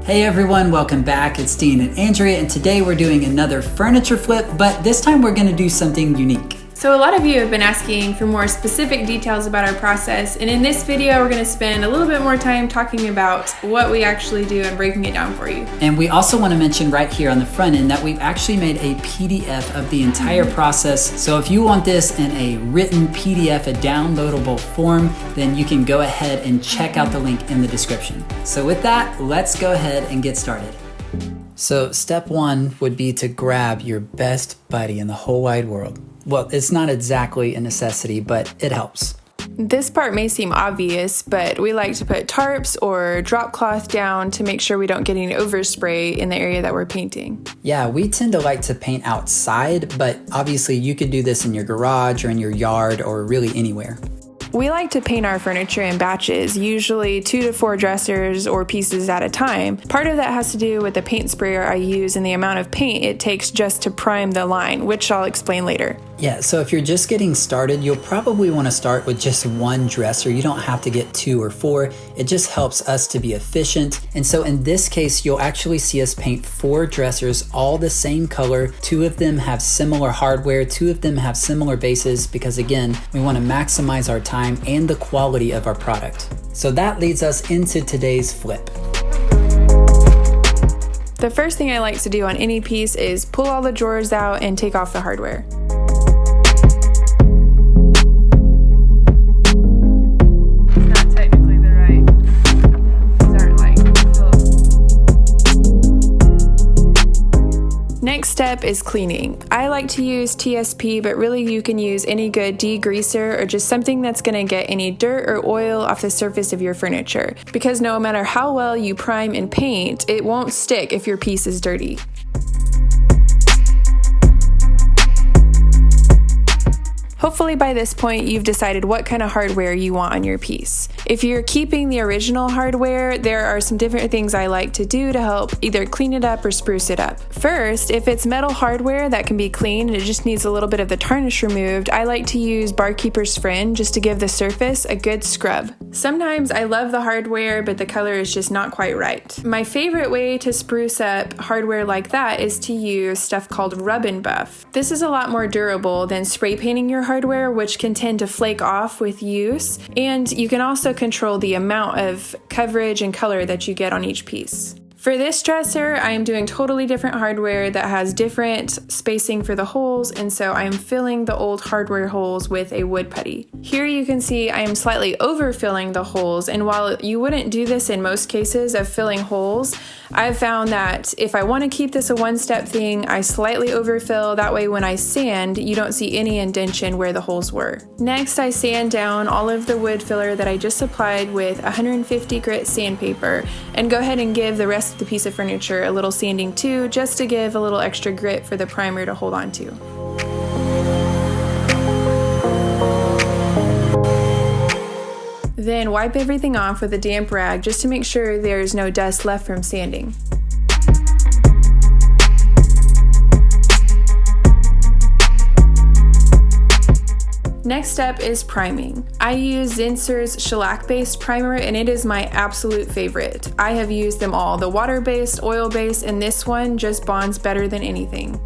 Hey everyone, welcome back. It's Dean and Andrea, and today we're doing another furniture flip, but this time we're going to do something unique. So a lot of you have been asking for more specific details about our process, and in this video we're going to spend a little bit more time talking about what we actually do and breaking it down for you. And we also want to mention right here on the front end that we've actually made a PDF of the entire process. So if you want this in a written PDF, a downloadable form, then you can go ahead and check out the link in the description. So with that, let's go ahead and get started. So step one would be to grab your best buddy in the whole wide world. Well, it's not exactly a necessity, but it helps. This part may seem obvious, but we like to put tarps or drop cloth down to make sure we don't get any overspray in the area that we're painting. Yeah, we tend to like to paint outside, but obviously you could do this in your garage or in your yard or really anywhere. We like to paint our furniture in batches, usually 2 to 4 dressers or pieces at a time. Part of that has to do with the paint sprayer I use and the amount of paint it takes just to prime the line, which I'll explain later. Yeah, so if you're just getting started, you'll probably want to start with just one dresser. You don't have to get 2 or 4. It just helps us to be efficient. And so in this case, you'll actually see us paint 4 dressers, all the same color. 2 of them have similar hardware, 2 of them have similar bases, because again, we want to maximize our time and the quality of our product. So that leads us into today's flip. The first thing I like to do on any piece is pull all the drawers out and take off the hardware. Next step is cleaning. I like to use TSP, but really you can use any good degreaser or just something that's going to get any dirt or oil off the surface of your furniture. Because no matter how well you prime and paint, it won't stick if your piece is dirty. Hopefully by this point you've decided what kind of hardware you want on your piece. If you're keeping the original hardware, there are some different things I like to do to help either clean it up or spruce it up. First, if it's metal hardware that can be cleaned and it just needs a little bit of the tarnish removed, I like to use Barkeeper's Friend just to give the surface a good scrub. Sometimes I love the hardware, but the color is just not quite right. My favorite way to spruce up hardware like that is to use stuff called Rub and Buff. This is a lot more durable than spray painting your hardware, which can tend to flake off with use, and you can also control the amount of coverage and color that you get on each piece. For this dresser, I am doing totally different hardware that has different spacing for the holes, and so I'm filling the old hardware holes with a wood putty. Here you can see I am slightly overfilling the holes, and while you wouldn't do this in most cases of filling holes, I've found that if I want to keep this a one-step thing, I slightly overfill. That way when I sand, you don't see any indentation where the holes were. Next, I sand down all of the wood filler that I just applied with 150 grit sandpaper, and go ahead and give the rest of the piece of furniture a little sanding too, just to give a little extra grit for the primer to hold on to. Then wipe everything off with a damp rag just to make sure there's no dust left from sanding. Next step is priming. I use Zinsser's shellac-based primer, and it is my absolute favorite. I have used them all, the water-based, oil-based, and this one just bonds better than anything.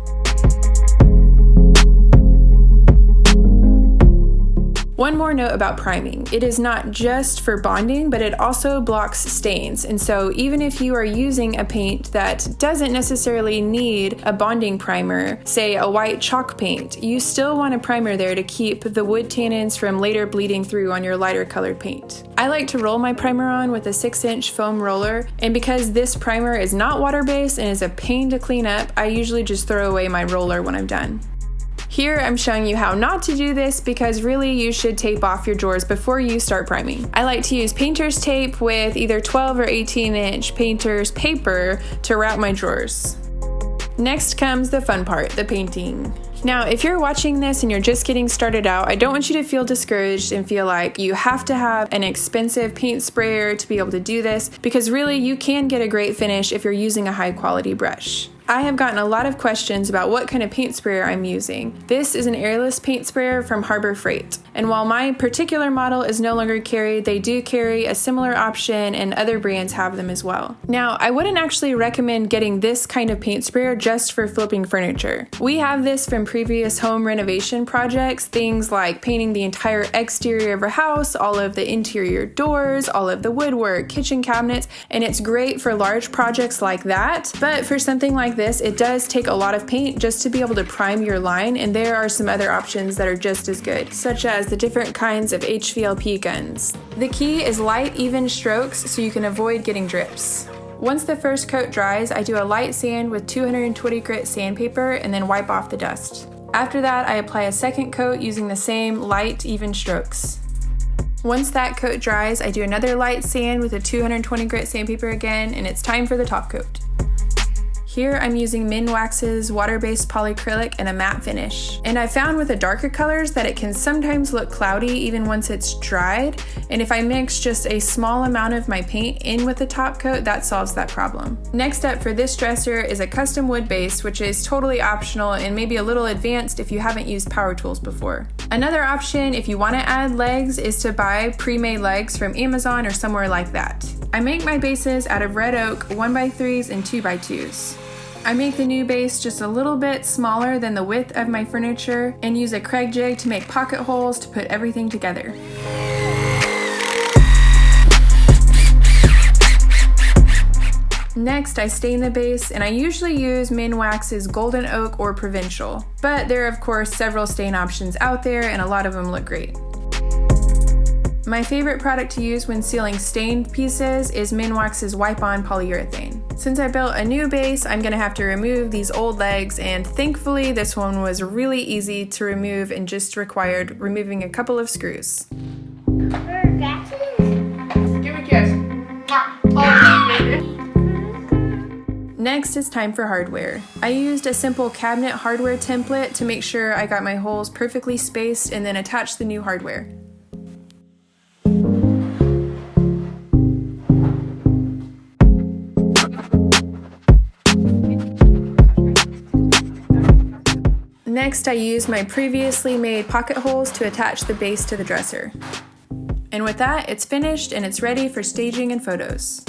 One more note about priming. It is not just for bonding, but it also blocks stains. And so even if you are using a paint that doesn't necessarily need a bonding primer, say a white chalk paint, you still want a primer there to keep the wood tannins from later bleeding through on your lighter colored paint. I like to roll my primer on with a 6-inch foam roller, and because this primer is not water-based and is a pain to clean up, I usually just throw away my roller when I'm done. Here I'm showing you how not to do this, because really you should tape off your drawers before you start priming. I like to use painter's tape with either 12 or 18-inch painter's paper to wrap my drawers. Next comes the fun part, the painting. Now, if you're watching this and you're just getting started out, I don't want you to feel discouraged and feel like you have to have an expensive paint sprayer to be able to do this, because really you can get a great finish if you're using a high quality brush. I have gotten a lot of questions about what kind of paint sprayer I'm using. This is an airless paint sprayer from Harbor Freight. And while my particular model is no longer carried, they do carry a similar option and other brands have them as well. Now, I wouldn't actually recommend getting this kind of paint sprayer just for flipping furniture. We have this from previous home renovation projects, things like painting the entire exterior of a house, all of the interior doors, all of the woodwork, kitchen cabinets, and it's great for large projects like that. But for something like this, it does take a lot of paint just to be able to prime your line, and there are some other options that are just as good, such as the different kinds of HVLP guns. The key is light, even strokes so you can avoid getting drips. Once the first coat dries, I do a light sand with 220 grit sandpaper and then wipe off the dust. After that, I apply a second coat using the same light, even strokes. Once that coat dries, I do another light sand with a 220 grit sandpaper again, and it's time for the top coat. Here I'm using Minwax's water-based polyacrylic in a matte finish. And I found with the darker colors that it can sometimes look cloudy even once it's dried, and if I mix just a small amount of my paint in with the top coat, that solves that problem. Next up for this dresser is a custom wood base, which is totally optional and maybe a little advanced if you haven't used power tools before. Another option if you want to add legs is to buy pre-made legs from Amazon or somewhere like that. I make my bases out of red oak 1x3s and 2x2s. I make the new base just a little bit smaller than the width of my furniture and use a Craig jig to make pocket holes to put everything together. Next, I stain the base, and I usually use Minwax's Golden Oak or Provincial, but there are of course several stain options out there and a lot of them look great. My favorite product to use when sealing stained pieces is Minwax's Wipe-On Polyurethane. Since I built a new base, I'm going to have to remove these old legs, and thankfully this one was really easy to remove and just required removing a couple of screws. Give me a kiss. Next, it's time for hardware. I used a simple cabinet hardware template to make sure I got my holes perfectly spaced and then attached the new hardware. Next, I used my previously made pocket holes to attach the base to the dresser. And with that, it's finished and it's ready for staging and photos.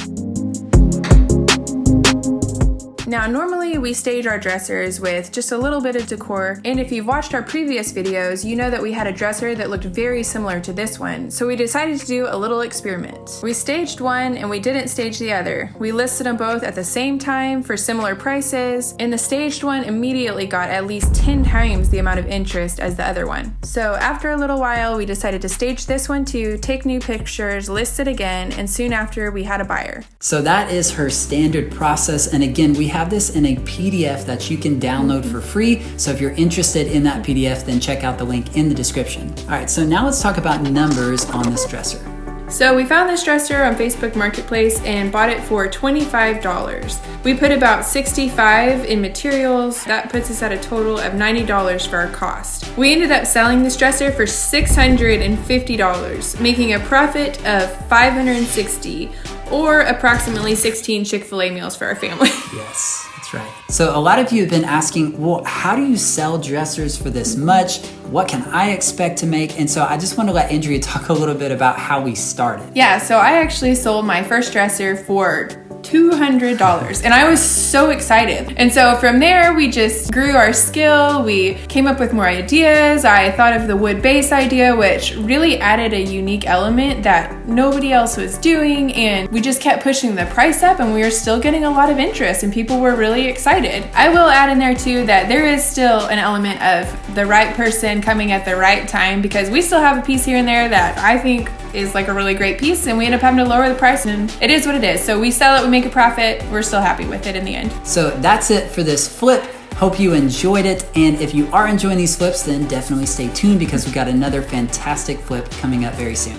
Now, normally we stage our dressers with just a little bit of decor, and if you've watched our previous videos, you know that we had a dresser that looked very similar to this one, so we decided to do a little experiment. We staged one and we didn't stage the other. We listed them both at the same time for similar prices, and the staged one immediately got at least 10 times the amount of interest as the other one. So after a little while, we decided to stage this one too, take new pictures, list it again, and soon after we had a buyer. So that is her standard process, and again, we have this in a PDF that you can download for free. So if you're interested in that PDF, then check out the link in the description. All right, so now let's talk about numbers on this dresser. So we found this dresser on Facebook Marketplace and bought it for $25. We put about $65 in materials. That puts us at a total of $90 for our cost. We ended up selling this dresser for $650, making a profit of $560, or approximately 16 Chick-fil-A meals for our family. Yes, that's right. So a lot of you have been asking, well, how do you sell dressers for this much? What can I expect to make? And so I just want to let Andrea talk a little bit about how we started. Yeah, so I actually sold my first dresser for $200, and I was so excited. And so from there, we just grew our skill. We came up with more ideas. I thought of the wood base idea, which really added a unique element that nobody else was doing, and we just kept pushing the price up, and we were still getting a lot of interest, and people were really excited. I will add in there too that there is still an element of the right person coming at the right time, because we still have a piece here and there that I think is like a really great piece, and we end up having to lower the price, and it is what it is. So we sell it, we make a profit, we're still happy with it in the end. So that's it for this flip. Hope you enjoyed it, and if you are enjoying these flips, then definitely stay tuned because we've got another fantastic flip coming up very soon.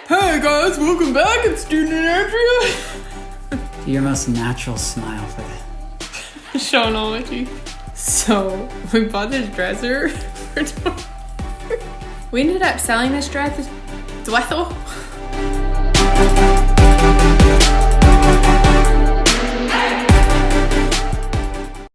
Hey guys, welcome back. It's Student and Andrea. Your most natural smile for that. Showing all my teeth. So we bought this dresser. We ended up selling this dresser.